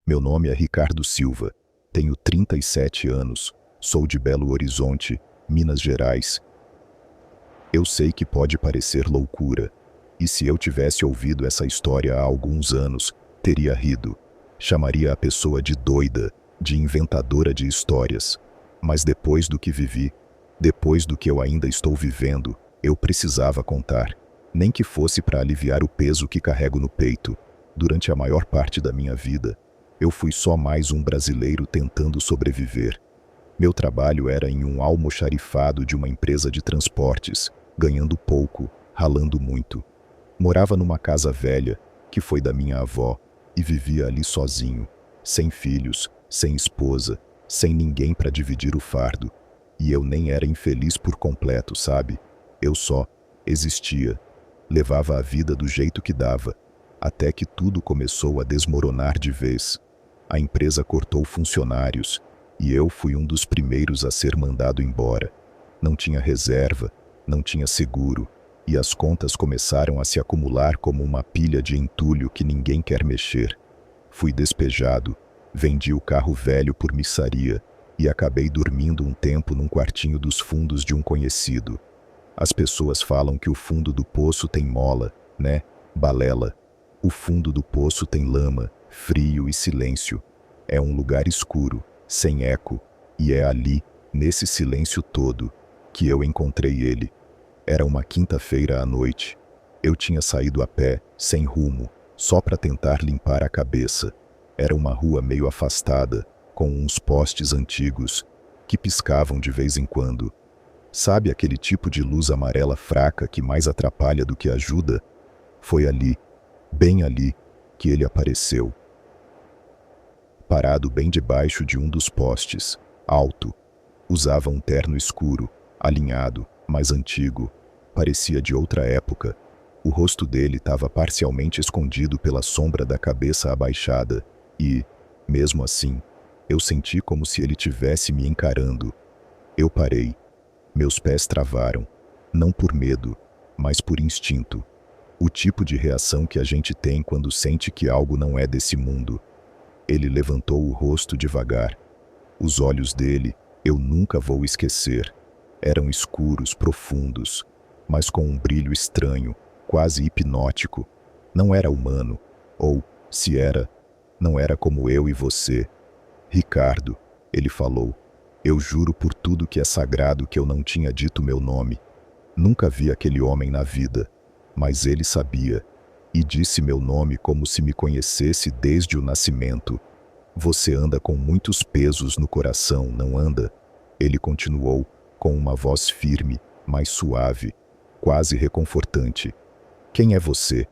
Meu nome é Ricardo Silva, tenho 37 anos, sou de Belo Horizonte, Minas Gerais. Eu sei que pode parecer loucura, e se eu tivesse ouvido essa história há alguns anos, teria rido. Chamaria a pessoa de doida, de inventadora de histórias. Mas depois do que vivi, depois do que eu ainda estou vivendo, eu precisava contar. Nem que fosse para aliviar o peso que carrego no peito. Durante a maior parte da minha vida, eu fui só mais um brasileiro tentando sobreviver. Meu trabalho era em um almoxarifado de uma empresa de transportes, ganhando pouco, ralando muito. Morava numa casa velha, que foi da minha avó, e vivia ali sozinho, sem filhos, sem esposa, sem ninguém para dividir o fardo. E eu nem era infeliz por completo, sabe? Eu só existia. Levava a vida do jeito que dava, até que tudo começou a desmoronar de vez. A empresa cortou funcionários, e eu fui um dos primeiros a ser mandado embora. Não tinha reserva, não tinha seguro, e as contas começaram a se acumular como uma pilha de entulho que ninguém quer mexer. Fui despejado, vendi o carro velho por miçaria e acabei dormindo um tempo num quartinho dos fundos de um conhecido. As pessoas falam que o fundo do poço tem mola, né? Balela. O fundo do poço tem lama, frio e silêncio. É um lugar escuro, sem eco, e é ali, nesse silêncio todo, que eu encontrei ele. Era uma quinta-feira à noite. Eu tinha saído a pé, sem rumo, só para tentar limpar a cabeça. Era uma rua meio afastada, com uns postes antigos, que piscavam de vez em quando. Sabe aquele tipo de luz amarela fraca que mais atrapalha do que ajuda? Foi ali, bem ali, que ele apareceu. Parado bem debaixo de um dos postes, alto. Usava um terno escuro, alinhado, mas antigo. Parecia de outra época. O rosto dele estava parcialmente escondido pela sombra da cabeça abaixada e, mesmo assim, eu senti como se ele tivesse me encarando. Eu parei. Meus pés travaram, não por medo, mas por instinto. O tipo de reação que a gente tem quando sente que algo não é desse mundo. Ele levantou o rosto devagar. Os olhos dele, eu nunca vou esquecer. Eram escuros, profundos, mas com um brilho estranho, quase hipnótico. Não era humano, ou, se era, não era como eu e você. Ricardo, ele falou. Eu juro por tudo que é sagrado que eu não tinha dito meu nome. Nunca vi aquele homem na vida, mas ele sabia, e disse meu nome como se me conhecesse desde o nascimento. Você anda com muitos pesos no coração, não anda? Ele continuou, com uma voz firme, mas suave, quase reconfortante. Quem é você?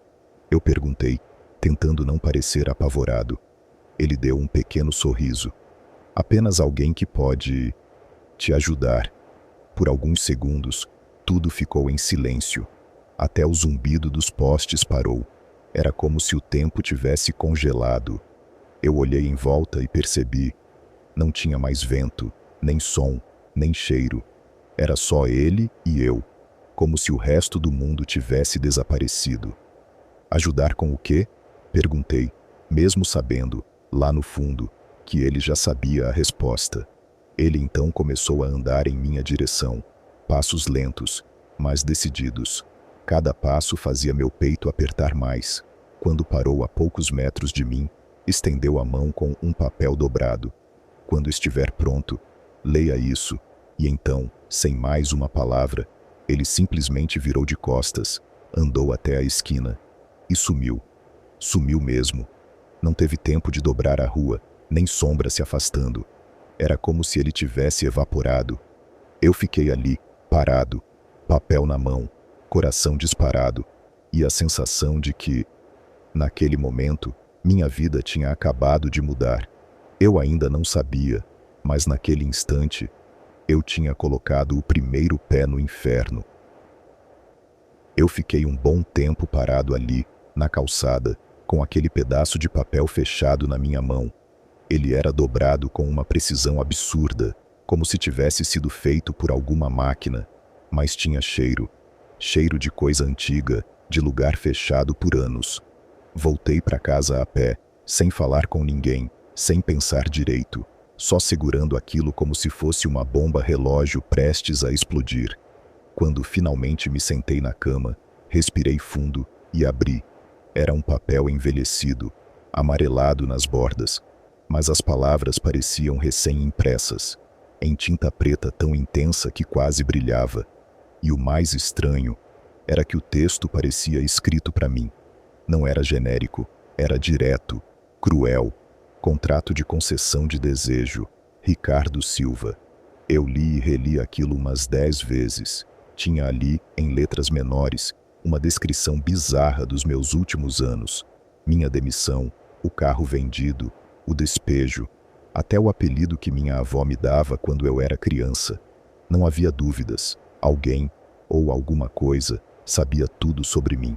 Eu perguntei, tentando não parecer apavorado. Ele deu um pequeno sorriso. Apenas alguém que pode te ajudar. Por alguns segundos, tudo ficou em silêncio. Até o zumbido dos postes parou. Era como se o tempo tivesse congelado. Eu olhei em volta e percebi. Não tinha mais vento, nem som, nem cheiro. Era só ele e eu, como se o resto do mundo tivesse desaparecido. Ajudar com o quê? Perguntei, mesmo sabendo, lá no fundo, que ele já sabia a resposta. Ele então começou a andar em minha direção, passos lentos, mas decididos. Cada passo fazia meu peito apertar mais. Quando parou a poucos metros de mim, estendeu a mão com um papel dobrado. Quando estiver pronto, leia isso. E então, sem mais uma palavra, ele simplesmente virou de costas, andou até a esquina e sumiu. Sumiu mesmo. Não teve tempo de dobrar a rua, nem sombra se afastando. Era como se ele tivesse evaporado. Eu fiquei ali, parado, papel na mão, coração disparado, e a sensação de que, naquele momento, minha vida tinha acabado de mudar. Eu ainda não sabia, mas naquele instante, eu tinha colocado o primeiro pé no inferno. Eu fiquei um bom tempo parado ali, na calçada, com aquele pedaço de papel fechado na minha mão. Ele era dobrado com uma precisão absurda, como se tivesse sido feito por alguma máquina, mas tinha cheiro. Cheiro de coisa antiga, de lugar fechado por anos. Voltei para casa a pé, sem falar com ninguém, sem pensar direito, só segurando aquilo como se fosse uma bomba relógio prestes a explodir. Quando finalmente me sentei na cama, respirei fundo e abri. Era um papel envelhecido, amarelado nas bordas, mas as palavras pareciam recém-impressas, em tinta preta tão intensa que quase brilhava. E o mais estranho era que o texto parecia escrito para mim. Não era genérico, era direto, cruel. Contrato de concessão de desejo, Ricardo Silva. Eu li e reli aquilo umas 10 vezes. Tinha ali, em letras menores, uma descrição bizarra dos meus últimos anos. Minha demissão, o carro vendido, o despejo, até o apelido que minha avó me dava quando eu era criança. Não havia dúvidas. Alguém, ou alguma coisa, sabia tudo sobre mim.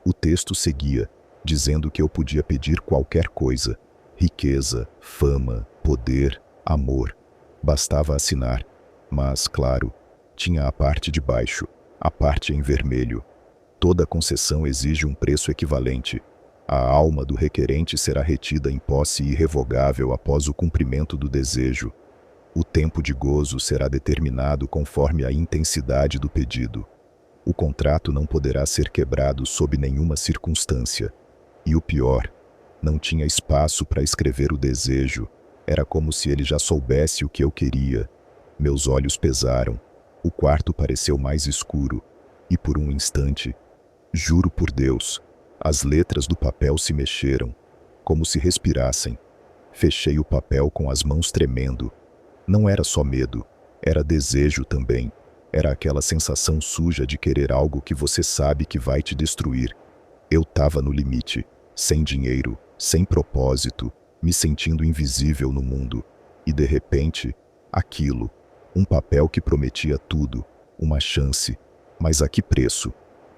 O texto seguia, dizendo que eu podia pedir qualquer coisa. Riqueza, fama, poder, amor. Bastava assinar. Mas, claro, tinha a parte de baixo, a parte em vermelho. Toda concessão exige um preço equivalente. A alma do requerente será retida em posse irrevogável após o cumprimento do desejo. O tempo de gozo será determinado conforme a intensidade do pedido. O contrato não poderá ser quebrado sob nenhuma circunstância. E o pior, não tinha espaço para escrever o desejo. Era como se ele já soubesse o que eu queria. Meus olhos pesaram. O quarto pareceu mais escuro. E por um instante, juro por Deus, as letras do papel se mexeram, como se respirassem. Fechei o papel com as mãos tremendo. Não era só medo, era desejo também. Era aquela sensação suja de querer algo que você sabe que vai te destruir. Eu estava no limite, sem dinheiro, sem propósito, me sentindo invisível no mundo. E de repente, aquilo, um papel que prometia tudo, uma chance, mas a que preço?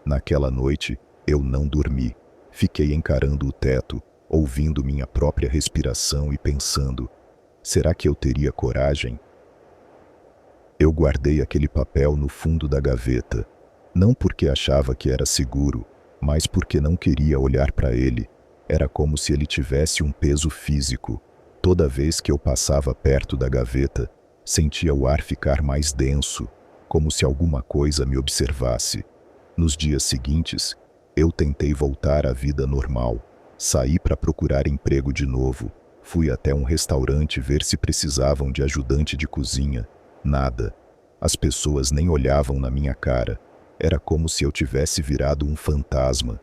Naquela noite, eu não dormi. Fiquei encarando o teto, ouvindo minha própria respiração e pensando: será que eu teria coragem? Eu guardei aquele papel no fundo da gaveta, não porque achava que era seguro, mas porque não queria olhar para ele. Era como se ele tivesse um peso físico. Toda vez que eu passava perto da gaveta, sentia o ar ficar mais denso, como se alguma coisa me observasse. Nos dias seguintes, eu tentei voltar à vida normal. Saí para procurar emprego de novo. Fui até um restaurante ver se precisavam de ajudante de cozinha. Nada. As pessoas nem olhavam na minha cara. Era como se eu tivesse virado um fantasma.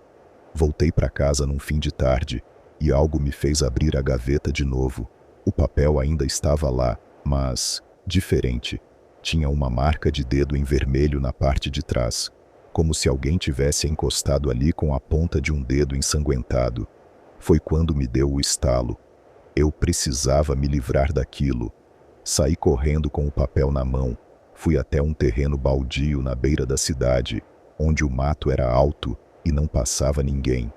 Voltei para casa num fim de tarde e algo me fez abrir a gaveta de novo. O papel ainda estava lá, mas diferente. Tinha uma marca de dedo em vermelho na parte de trás, como se alguém tivesse encostado ali com a ponta de um dedo ensanguentado. Foi quando me deu o estalo. Eu precisava me livrar daquilo. Saí correndo com o papel na mão. Fui até um terreno baldio na beira da cidade, onde o mato era alto e não passava ninguém.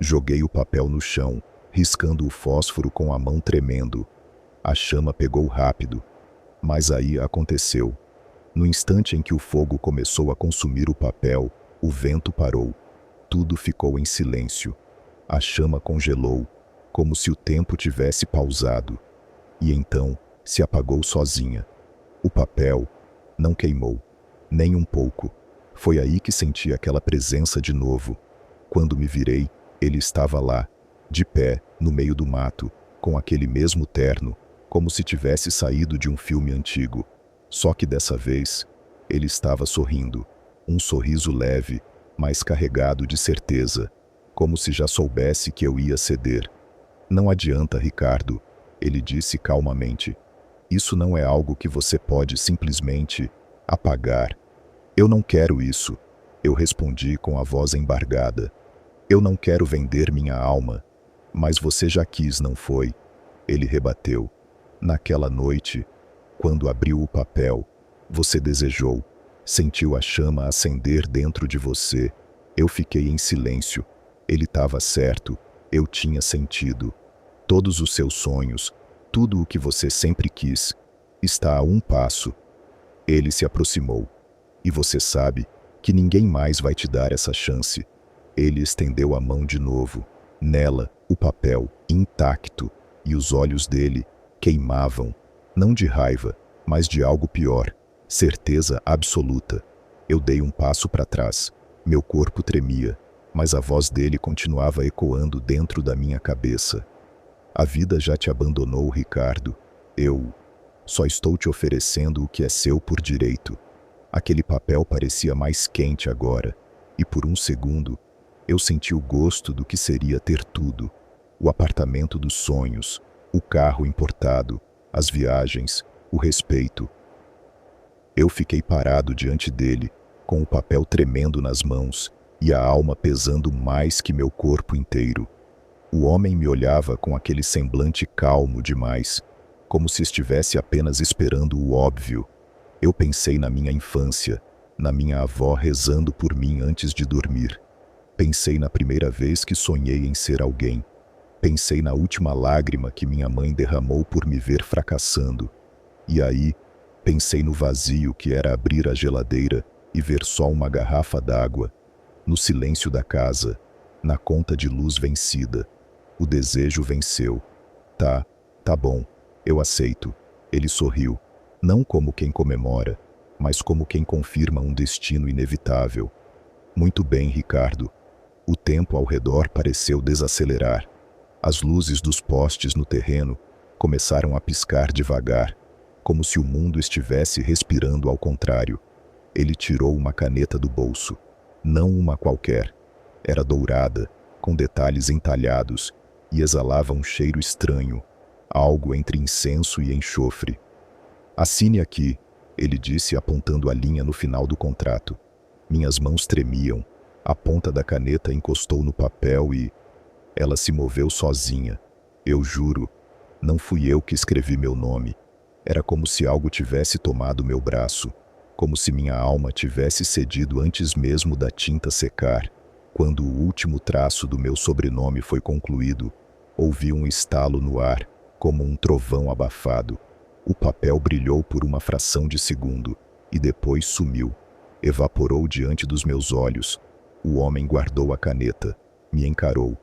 Joguei o papel no chão, riscando o fósforo com a mão tremendo. A chama pegou rápido, mas aí aconteceu. No instante em que o fogo começou a consumir o papel, o vento parou. Tudo ficou em silêncio. A chama congelou, como se o tempo tivesse pausado. E então se apagou sozinha. O papel não queimou, nem um pouco. Foi aí que senti aquela presença de novo. Quando me virei, ele estava lá, de pé, no meio do mato, com aquele mesmo terno, como se tivesse saído de um filme antigo. Só que dessa vez, ele estava sorrindo. Um sorriso leve, mas carregado de certeza, como se já soubesse que eu ia ceder. Não adianta, Ricardo, ele disse calmamente. Isso não é algo que você pode simplesmente apagar. Eu não quero isso, eu respondi com a voz embargada. Eu não quero vender minha alma. Mas você já quis, não foi? Ele rebateu. Naquela noite, quando abriu o papel, você desejou, sentiu a chama acender dentro de você. Eu fiquei em silêncio. Ele estava certo, eu tinha sentido. Todos os seus sonhos, tudo o que você sempre quis, está a um passo. Ele se aproximou. E você sabe que ninguém mais vai te dar essa chance. Ele estendeu a mão de novo. Nela, o papel, intacto. e os olhos dele queimavam, não de raiva, mas de algo pior, certeza absoluta. Eu dei um passo para trás, meu corpo tremia, mas a voz dele continuava ecoando dentro da minha cabeça. A vida já te abandonou, Ricardo. Eu só estou te oferecendo o que é seu por direito. Aquele papel parecia mais quente agora, e por um segundo, eu senti o gosto do que seria ter tudo. O apartamento dos sonhos, o carro importado, as viagens, o respeito. Eu fiquei parado diante dele, com o papel tremendo nas mãos e a alma pesando mais que meu corpo inteiro. O homem me olhava com aquele semblante calmo demais, como se estivesse apenas esperando o óbvio. Eu pensei na minha infância, na minha avó rezando por mim antes de dormir. Pensei na primeira vez que sonhei em ser alguém. Pensei na última lágrima que minha mãe derramou por me ver fracassando. E aí, pensei no vazio que era abrir a geladeira e ver só uma garrafa d'água, no silêncio da casa, na conta de luz vencida. O desejo venceu. Tá bom, eu aceito. Ele sorriu, não como quem comemora, mas como quem confirma um destino inevitável. Muito bem, Ricardo. O tempo ao redor pareceu desacelerar. As luzes dos postes no terreno começaram a piscar devagar, como se o mundo estivesse respirando ao contrário. Ele tirou uma caneta do bolso. Não uma qualquer. Era dourada, com detalhes entalhados, e exalava um cheiro estranho, algo entre incenso e enxofre. Assine aqui, ele disse apontando a linha no final do contrato. Minhas mãos tremiam, a ponta da caneta encostou no papel e ela se moveu sozinha. Eu juro, não fui eu que escrevi meu nome. Era como se algo tivesse tomado meu braço, como se minha alma tivesse cedido antes mesmo da tinta secar. Quando o último traço do meu sobrenome foi concluído, ouvi um estalo no ar, como um trovão abafado. O papel brilhou por uma fração de segundo, e depois sumiu. Evaporou diante dos meus olhos. O homem guardou a caneta, me encarou.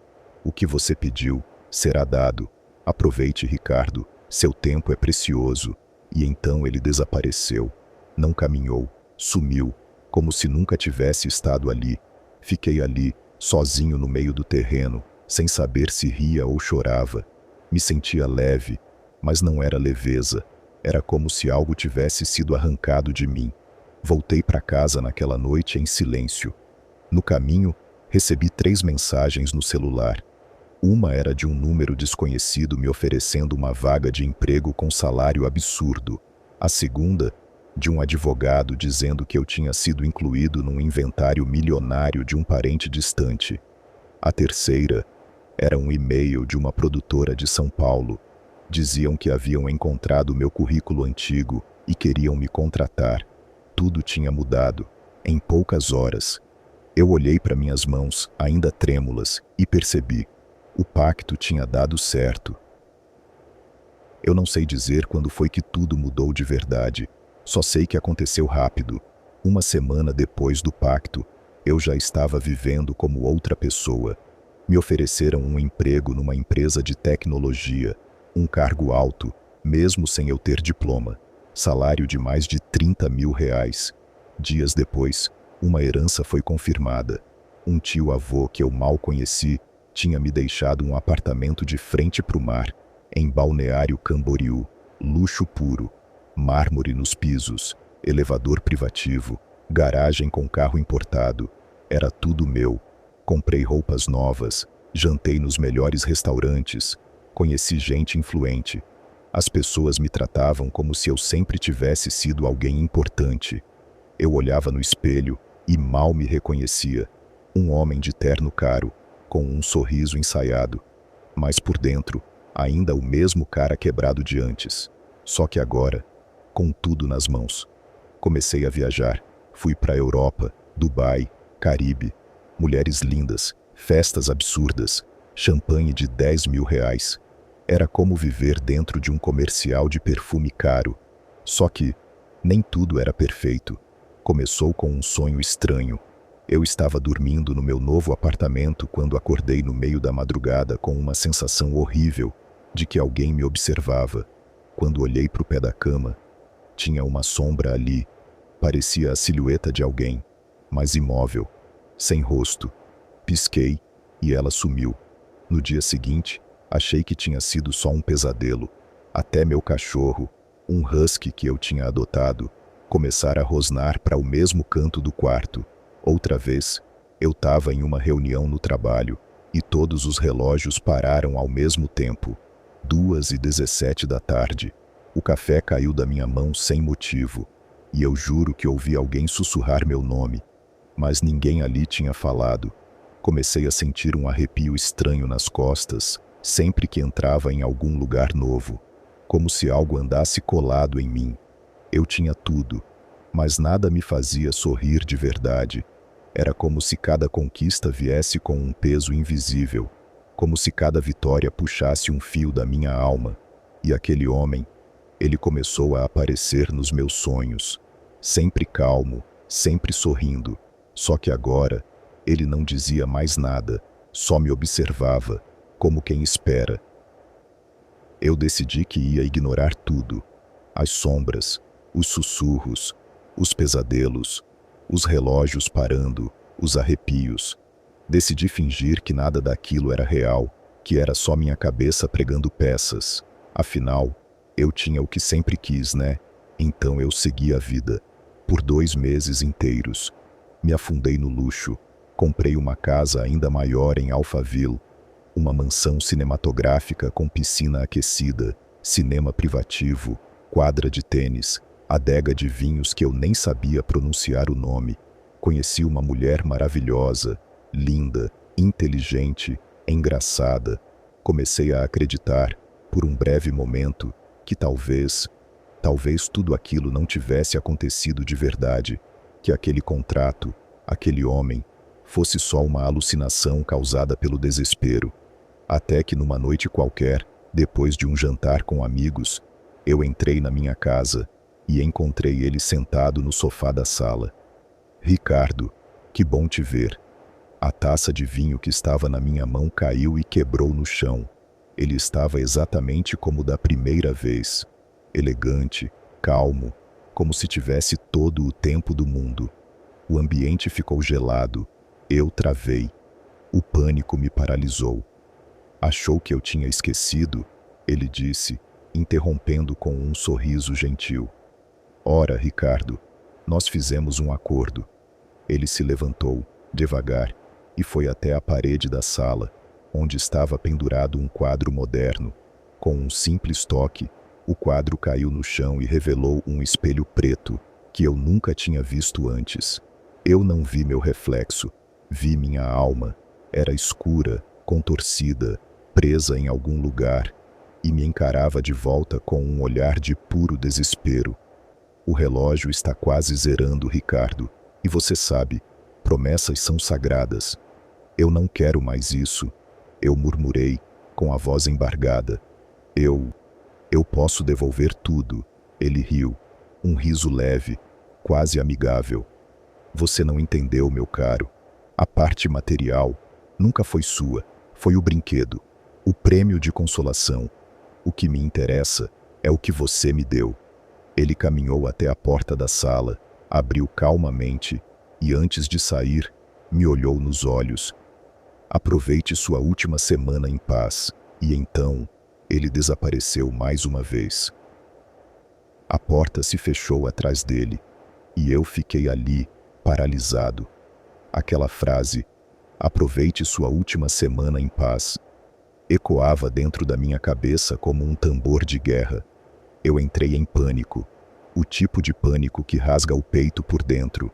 O que você pediu será dado. Aproveite, Ricardo, seu tempo é precioso. E então ele desapareceu. Não caminhou, sumiu, como se nunca tivesse estado ali. Fiquei ali, sozinho no meio do terreno, sem saber se ria ou chorava. Me sentia leve, mas não era leveza. Era como se algo tivesse sido arrancado de mim. Voltei para casa naquela noite em silêncio. No caminho, recebi 3 mensagens no celular. Uma era de um número desconhecido me oferecendo uma vaga de emprego com salário absurdo. A segunda, de um advogado dizendo que eu tinha sido incluído num inventário milionário de um parente distante. A terceira era um e-mail de uma produtora de São Paulo. Diziam que haviam encontrado meu currículo antigo e queriam me contratar. Tudo tinha mudado, em poucas horas. Eu olhei para minhas mãos, ainda trêmulas, e percebi. O pacto tinha dado certo. Eu não sei dizer quando foi que tudo mudou de verdade. Só sei que aconteceu rápido. Uma semana depois do pacto, eu já estava vivendo como outra pessoa. Me ofereceram um emprego numa empresa de tecnologia, um cargo alto, mesmo sem eu ter diploma. Salário de mais de R$30 mil. Dias depois, uma herança foi confirmada. Um tio-avô que eu mal conheci tinha me deixado um apartamento de frente para o mar, em Balneário Camboriú, luxo puro, mármore nos pisos, elevador privativo, garagem com carro importado. Era tudo meu. Comprei roupas novas, jantei nos melhores restaurantes, conheci gente influente. As pessoas me tratavam como se eu sempre tivesse sido alguém importante. Eu olhava no espelho e mal me reconhecia. Um homem de terno caro, com um sorriso ensaiado. Mas por dentro, ainda o mesmo cara quebrado de antes. Só que agora, com tudo nas mãos. Comecei a viajar. Fui para a Europa, Dubai, Caribe. Mulheres lindas, festas absurdas, champanhe de R$10 mil. Era como viver dentro de um comercial de perfume caro. Só que nem tudo era perfeito. Começou com um sonho estranho. Eu estava dormindo no meu novo apartamento quando acordei no meio da madrugada com uma sensação horrível. de que alguém me observava. Quando olhei para o pé da cama, tinha uma sombra ali. Parecia a silhueta de alguém, mas imóvel, sem rosto. Pisquei e ela sumiu. No dia seguinte, achei que tinha sido só um pesadelo. Até meu cachorro, um husky que eu tinha adotado, começara a rosnar para o mesmo canto do quarto. Outra vez, eu estava em uma reunião no trabalho e todos os relógios pararam ao mesmo tempo. 2h17 da tarde. O café caiu da minha mão sem motivo, e eu juro que ouvi alguém sussurrar meu nome, mas ninguém ali tinha falado. Comecei a sentir um arrepio estranho nas costas, sempre que entrava em algum lugar novo, como se algo andasse colado em mim. Eu tinha tudo, mas nada me fazia sorrir de verdade. Era como se cada conquista viesse com um peso invisível, como se cada vitória puxasse um fio da minha alma. E aquele homem, ele começou a aparecer nos meus sonhos, sempre calmo, sempre sorrindo. Só que agora, ele não dizia mais nada, só me observava, como quem espera. Eu decidi que ia ignorar tudo. As sombras, os sussurros, os pesadelos, os relógios parando, os arrepios. Decidi fingir que nada daquilo era real, que era só minha cabeça pregando peças. Afinal, eu tinha o que sempre quis, né? Então eu segui a vida. Por 2 meses inteiros. Me afundei no luxo. Comprei uma casa ainda maior em Alphaville. Uma mansão cinematográfica com piscina aquecida, cinema privativo, quadra de tênis, adega de vinhos que eu nem sabia pronunciar o nome. Conheci uma mulher maravilhosa, linda, inteligente, engraçada. Comecei a acreditar, por um breve momento, que talvez tudo aquilo não tivesse acontecido de verdade, que aquele contrato, aquele homem, fosse só uma alucinação causada pelo desespero. Até que numa noite qualquer, depois de um jantar com amigos, eu entrei na minha casa e encontrei ele sentado no sofá da sala. Ricardo, que bom te ver. A taça de vinho que estava na minha mão caiu e quebrou no chão. Ele estava exatamente como da primeira vez. Elegante, calmo, como se tivesse todo o tempo do mundo. O ambiente ficou gelado. Eu travei. O pânico me paralisou. Achou que eu tinha esquecido? Ele disse, interrompendo com um sorriso gentil. Ora, Ricardo, nós fizemos um acordo. Ele se levantou, devagar, e foi até a parede da sala, onde estava pendurado um quadro moderno. Com um simples toque, o quadro caiu no chão e revelou um espelho preto, que eu nunca tinha visto antes. Eu não vi meu reflexo, vi minha alma. Era escura, contorcida, presa em algum lugar, e me encarava de volta com um olhar de puro desespero. O relógio está quase zerando, Ricardo, e você sabe, promessas são sagradas. Eu não quero mais isso, eu murmurei, com a voz embargada. Eu posso devolver tudo. Ele riu, um riso leve, quase amigável. Você não entendeu, meu caro. A parte material nunca foi sua, foi o brinquedo, o prêmio de consolação. O que me interessa é o que você me deu. Ele caminhou até a porta da sala, abriu calmamente e, antes de sair, me olhou nos olhos. Aproveite sua última semana em paz. E então, ele desapareceu mais uma vez. A porta se fechou atrás dele e eu fiquei ali, paralisado. Aquela frase, aproveite sua última semana em paz, ecoava dentro da minha cabeça como um tambor de guerra. Eu entrei em pânico, o tipo de pânico que rasga o peito por dentro.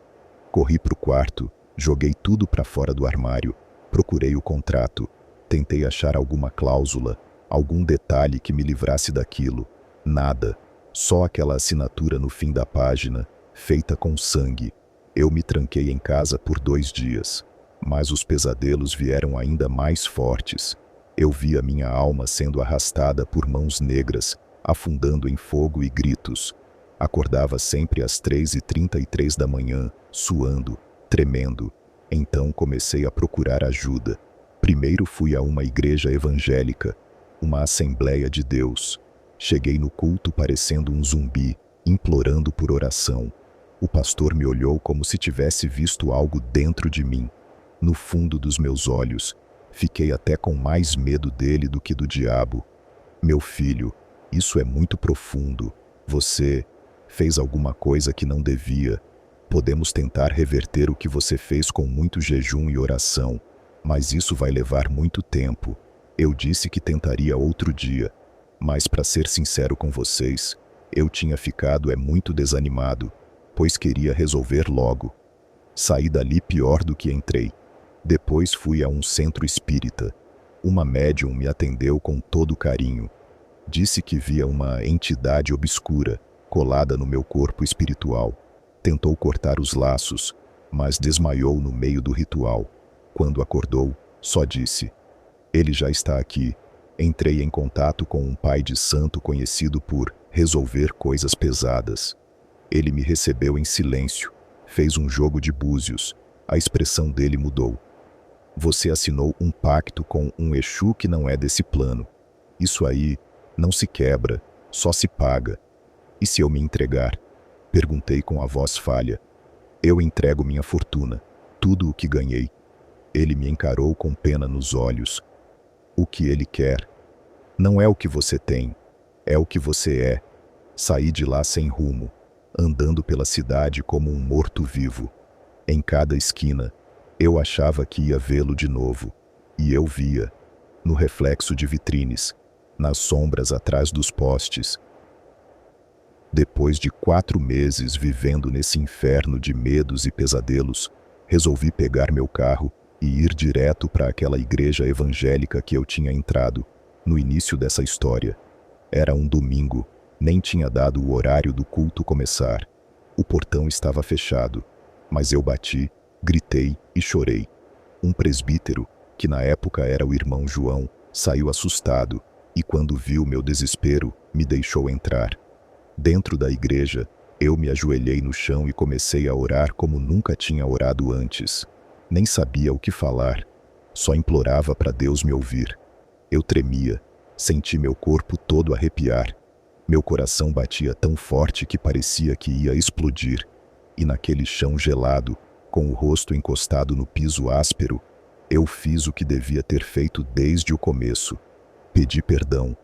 Corri para o quarto, joguei tudo para fora do armário, procurei o contrato, tentei achar alguma cláusula, algum detalhe que me livrasse daquilo. Nada, só aquela assinatura no fim da página, feita com sangue. Eu me tranquei em casa por 2 dias, mas os pesadelos vieram ainda mais fortes. Eu via minha alma sendo arrastada por mãos negras, afundando em fogo e gritos. Acordava sempre às 3h33 da manhã, suando, tremendo. Então comecei a procurar ajuda. Primeiro fui a uma igreja evangélica. Uma Assembleia de Deus. Cheguei no culto parecendo um zumbi, implorando por oração. O pastor me olhou como se tivesse visto algo dentro de mim. No fundo dos meus olhos, fiquei até com mais medo dele do que do diabo. Meu filho, isso é muito profundo. Você fez alguma coisa que não devia. Podemos tentar reverter o que você fez com muito jejum e oração, mas isso vai levar muito tempo. Eu disse que tentaria outro dia, mas para ser sincero com vocês, eu tinha ficado muito desanimado, pois queria resolver logo. Saí dali pior do que entrei. Depois fui a um centro espírita. Uma médium me atendeu com todo carinho. Disse que via uma entidade obscura colada no meu corpo espiritual. Tentou cortar os laços, mas desmaiou no meio do ritual. Quando acordou, só disse: "Ele já está aqui." Entrei em contato com um pai de santo conhecido por resolver coisas pesadas. Ele me recebeu em silêncio, fez um jogo de búzios. A expressão dele mudou. "Você assinou um pacto com um Exu que não é desse plano. Isso aí não se quebra, só se paga." "E se eu me entregar?" Perguntei com a voz falha. "Eu entrego minha fortuna, tudo o que ganhei." Ele me encarou com pena nos olhos. "O que ele quer não é o que você tem, é o que você é." Saí de lá sem rumo, andando pela cidade como um morto-vivo. Em cada esquina, eu achava que ia vê-lo de novo. E eu via, no reflexo de vitrines, nas sombras atrás dos postes. Depois de 4 meses vivendo nesse inferno de medos e pesadelos, resolvi pegar meu carro e ir direto para aquela igreja evangélica que eu tinha entrado, no início dessa história. Era um domingo, nem tinha dado o horário do culto começar. O portão estava fechado, mas eu bati, gritei e chorei. Um presbítero, que na época era o irmão João, saiu assustado e, quando viu meu desespero, me deixou entrar. Dentro da igreja, eu me ajoelhei no chão e comecei a orar como nunca tinha orado antes. Nem sabia o que falar, só implorava para Deus me ouvir. Eu tremia, senti meu corpo todo arrepiar. Meu coração batia tão forte que parecia que ia explodir. E naquele chão gelado, com o rosto encostado no piso áspero, eu fiz o que devia ter feito desde o começo. Pedi perdão.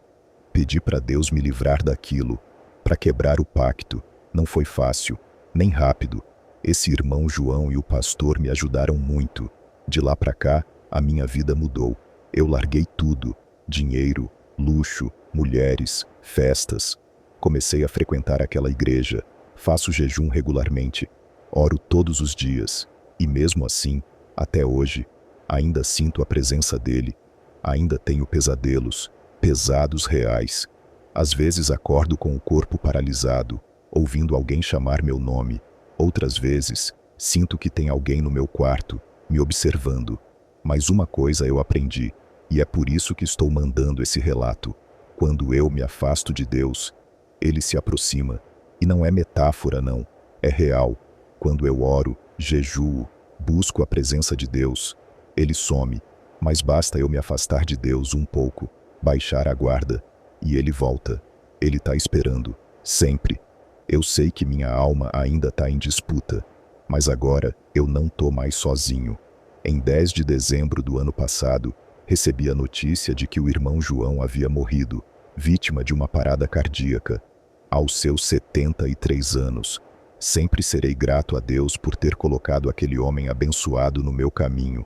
Pedi para Deus me livrar daquilo, para quebrar o pacto. Não foi fácil, nem rápido. Esse irmão João e o pastor me ajudaram muito. De lá para cá, a minha vida mudou. Eu larguei tudo: dinheiro, luxo, mulheres, festas. Comecei a frequentar aquela igreja. Faço jejum regularmente. Oro todos os dias. E mesmo assim, até hoje, ainda sinto a presença dele. Ainda tenho pesadelos, pesados reais. Às vezes acordo com o corpo paralisado, ouvindo alguém chamar meu nome. Outras vezes, sinto que tem alguém no meu quarto, me observando. Mas uma coisa eu aprendi, e é por isso que estou mandando esse relato. Quando eu me afasto de Deus, ele se aproxima. E não é metáfora, não. É real. Quando eu oro, jejuo, busco a presença de Deus, ele some. Mas basta eu me afastar de Deus um pouco, baixar a guarda, e ele volta. Ele está esperando, sempre. Eu sei que minha alma ainda está em disputa, mas agora eu não tô mais sozinho. Em 10 de dezembro do ano passado, recebi a notícia de que o irmão João havia morrido, vítima de uma parada cardíaca, aos seus 73 anos. Sempre serei grato a Deus por ter colocado aquele homem abençoado no meu caminho.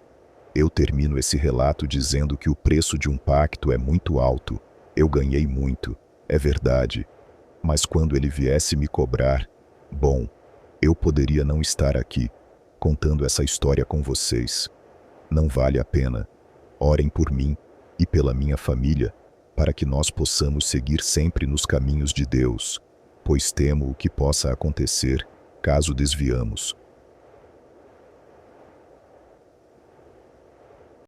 Eu termino esse relato dizendo que o preço de um pacto é muito alto. Eu ganhei muito, é verdade. Mas quando ele viesse me cobrar, bom, eu poderia não estar aqui, contando essa história com vocês. Não vale a pena. Orem por mim e pela minha família, para que nós possamos seguir sempre nos caminhos de Deus, pois temo o que possa acontecer caso desviamos.